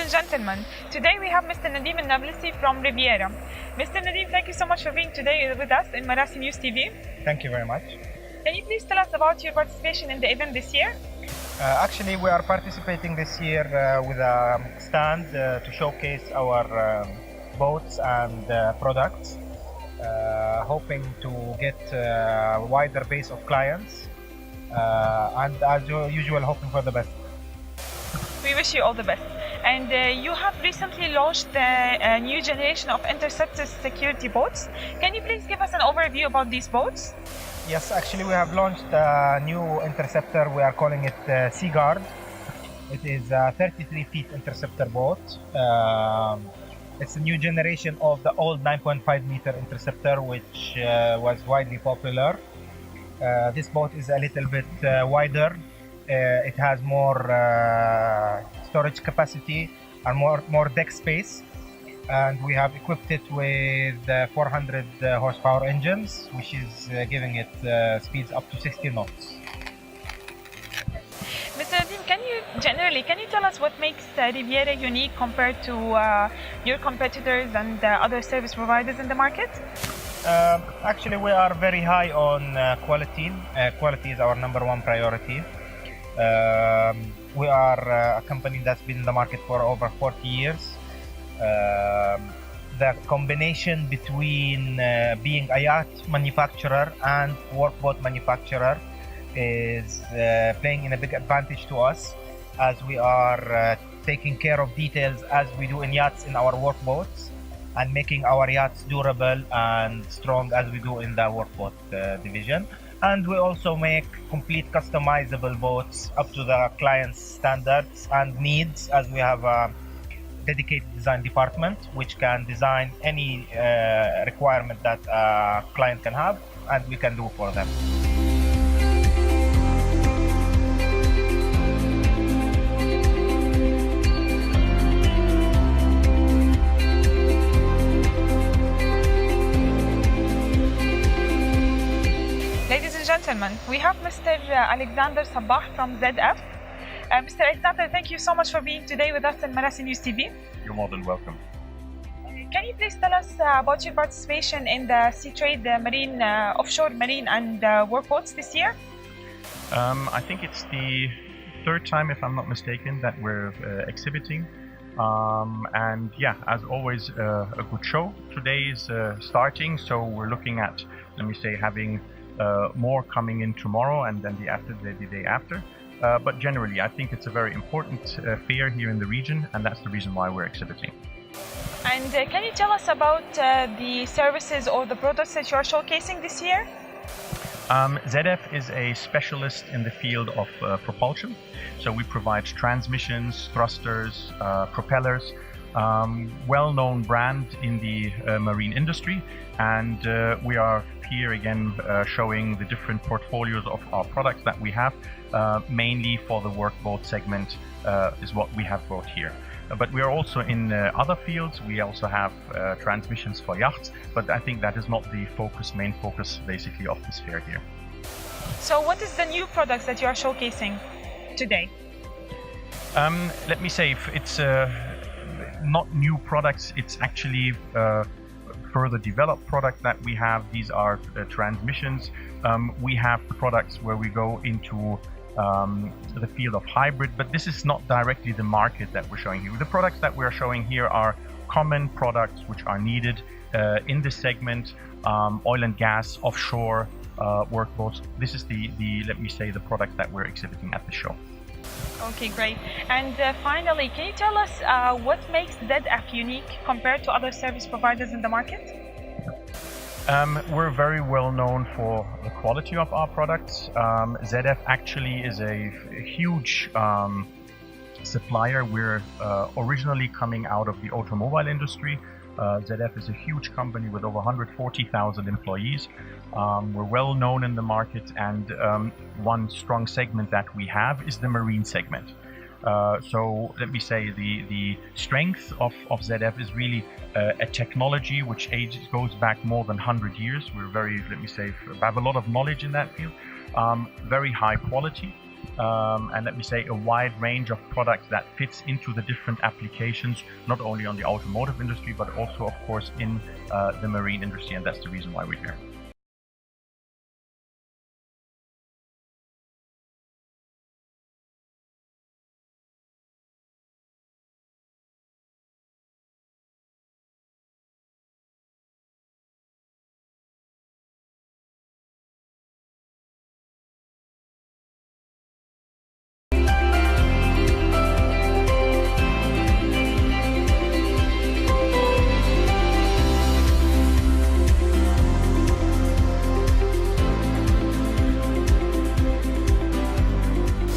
and gentlemen, today we have Mr. Nadim Al-Nablisi from Riviera. Mr. Nadim, thank you so much for being today with us in Marasi News TV. Thank you very much. Can you please tell us about your participation in the event this year? Actually, we are participating this year with a stand to showcase our boats and products, hoping to get a wider base of clients, and as usual, hoping for the best. We wish you all the best. And you have recently launched a new generation of interceptor security boats. Can you please give us an overview about these boats? Yes, actually we have launched a new interceptor. We are calling it Seaguard. It is a 33 feet interceptor boat. It's a new generation of the old 9.5 meter interceptor, which was widely popular. This boat is a little bit wider. It has more storage capacity and more deck space, and we have equipped it with 400 horsepower engines, which is giving it speeds up to 60 knots. Mr. Nadim, can you tell us what makes Riviera unique compared to your competitors and other service providers in the market? Actually, we are very high on quality. Quality is our number one priority. We are a company that's been in the market for over 40 years. The combination between being a yacht manufacturer and workboat manufacturer is playing in a big advantage to us, as we are taking care of details as we do in yachts in our workboats, and making our yachts durable and strong as we do in the workboat division. And we also make complete customizable boats up to the client's standards and needs, as we have a dedicated design department which can design any requirement that a client can have, and we can do for them. Ladies and gentlemen, we have Mr. Alexander Sabah from ZF. Mr. Alexander, thank you so much for being today with us in Marasi News TV. You're more than welcome. Can you please tell us about your participation in the Seatrade marine, offshore marine and workboats this year? I think it's the third time, if I'm not mistaken, that we're exhibiting. And yeah, as always, a good show. Today is starting, so we're looking at, let me say, having more coming in tomorrow and then the day after. But generally, I think it's a very important fair here in the region, and that's the reason why we're exhibiting. And can you tell us about the services or the products that you are showcasing this year? ZF is a specialist in the field of propulsion. So we provide transmissions, thrusters, propellers, well-known brand in the marine industry, and we are here again showing the different portfolios of our products that we have, mainly for the workboat segment is what we have brought here. But we are also in other fields. We also have transmissions for yachts, but I think that is not the main focus basically of this fair here. So what is the new products that you are showcasing today? Let me say, it's not new products, it's actually further developed product that we have. These are transmissions. We have products where we go into the field of hybrid, but this is not directly the market that we're showing here. The products that we're showing here are common products which are needed in this segment, oil and gas, offshore workboats. This is the let me say, the product that we're exhibiting at the show. Okay, great. And finally, can you tell us what makes ZF unique compared to other service providers in the market? We're very well known for the quality of our products. ZF actually is a huge supplier. We're originally coming out of the automobile industry. ZF is a huge company with over 140,000 employees. We're well known in the market, and one strong segment that we have is the marine segment. So let me say the strength of ZF is really a technology which goes back more than 100 years. We're very, let me say, have a lot of knowledge in that field. Very high quality. and let me say a wide range of products that fits into the different applications, not only on the automotive industry, but also, of course, in the marine industry, and that's the reason why we're here.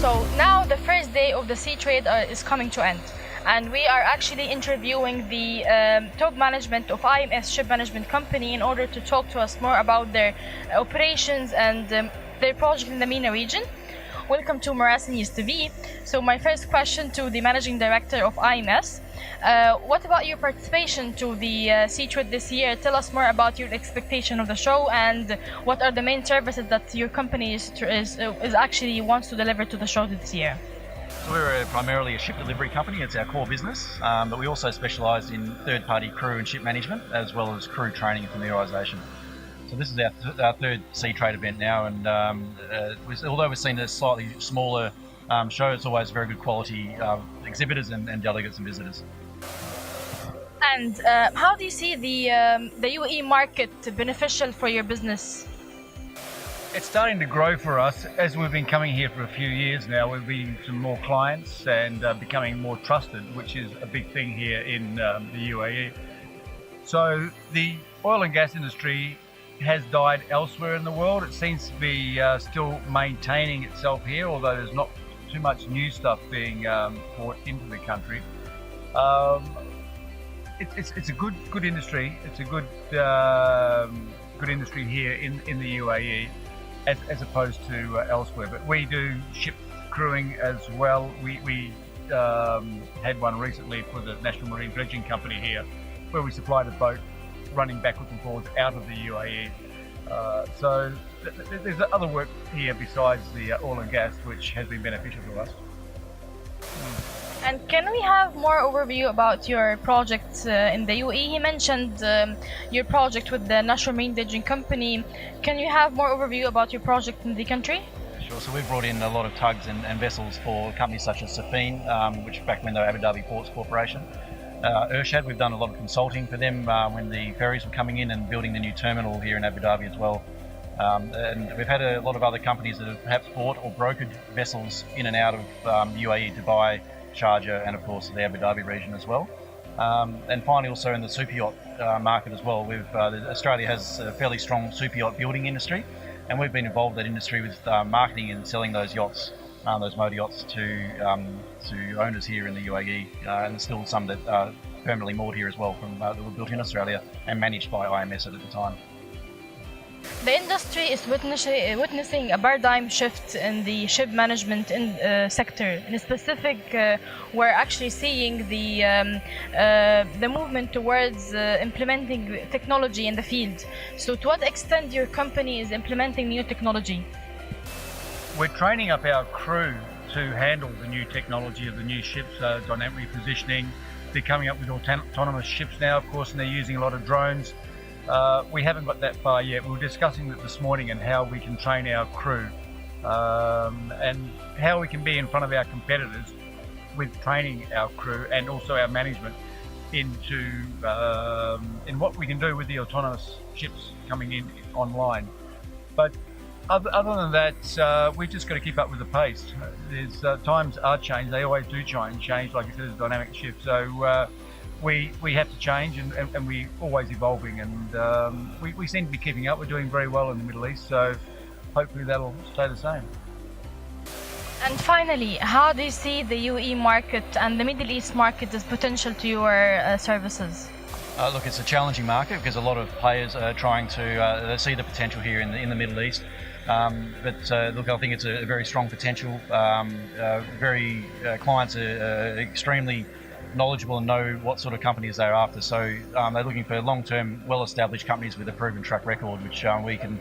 So now the first day of the Seatrade is coming to end, and we are actually interviewing the top management of IMS Ship Management Company in order to talk to us more about their operations and their project in the MENA region. Welcome to Marasi News TV. So my first question to the Managing Director of IMS, what about your participation to the Seatrade this year? Tell us more about your expectation of the show and what are the main services that your company is actually wants to deliver to the show this year. So we're primarily a ship delivery company, it's our core business, but we also specialise in third-party crew and ship management, as well as crew training and familiarisation. So this is our third Seatrade event now, and although we've seen a slightly smaller show, it's always very good quality exhibitors and delegates and visitors. And how do you see the UAE market beneficial for your business? It's starting to grow for us. As we've been coming here for a few years now, we've been to more clients and becoming more trusted, which is a big thing here in the UAE. So the oil and gas industry has died elsewhere in the world. It seems to be still maintaining itself here, although there's not too much new stuff being brought into the country. It's a good industry. It's a good industry here in the UAE, as opposed to elsewhere. But we do ship crewing as well. We had one recently for the National Marine Dredging Company here, where we supplied a boat running backwards and forwards out of the UAE. So there's other work here besides the oil and gas, which has been beneficial to us. And can we have more overview about your project in the UAE? He mentioned your project with the National Marine Dredging Company. Can you have more overview about your project in the country? Sure, so we've brought in a lot of tugs and vessels for companies such as Seatrade, which back when they were Abu Dhabi Ports Corporation. Irshad, we've done a lot of consulting for them when the ferries were coming in and building the new terminal here in Abu Dhabi as well. And we've had a lot of other companies that have perhaps bought or brokered vessels in and out of UAE, Dubai, Sharjah, and of course the Abu Dhabi region as well. And finally also in the super yacht market as well. Australia has a fairly strong super yacht building industry, and we've been involved in that industry with marketing and selling those yachts, those motor yachts to owners here in the UAE, and there's still some that are permanently moored here as well that were built in Australia and managed by IMS at the time. The industry is witnessing a paradigm shift in the ship management sector. In specific, we're actually seeing the movement towards implementing technology in the field. So to what extent your company is implementing new technology? We're training up our crew to handle the new technology of the new ships, dynamic positioning. They're coming up with autonomous ships now, of course, and they're using a lot of drones. We haven't got that far yet. We were discussing it this morning and how we can train our crew and how we can be in front of our competitors with training our crew and also our management in what we can do with the autonomous ships coming in online. But other than that, we've just got to keep up with the pace. Times are changed. They always do change, like you said, as a dynamic shift. So we have to change, and we're always evolving, and we seem to be keeping up. We're doing very well in the Middle East, so hopefully that'll stay the same. And finally, how do you see the UAE market and the Middle East market as potential to your services? Look, it's a challenging market because a lot of players are trying to see the potential here in the Middle East. But look, I think it's a very strong potential. Clients are extremely knowledgeable and know what sort of companies they're after. So they're looking for long-term, well-established companies with a proven track record, which we can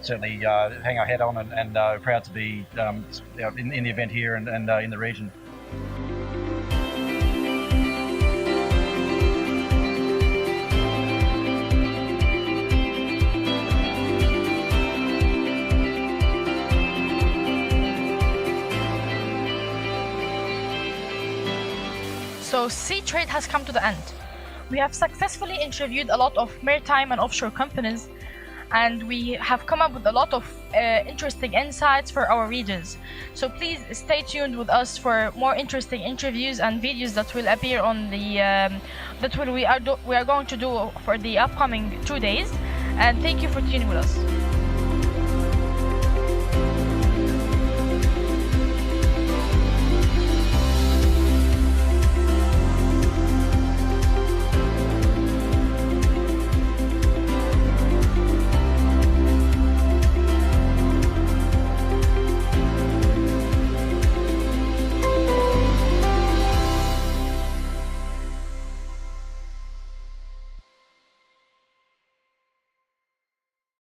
certainly hang our head on and proud to be in the event here and in the region. So Seatrade has come to the end. We have successfully interviewed a lot of maritime and offshore companies, and we have come up with a lot of interesting insights for our readers. So please stay tuned with us for more interesting interviews and videos that will appear on the we are going to do for the upcoming 2 days. And thank you for tuning with us.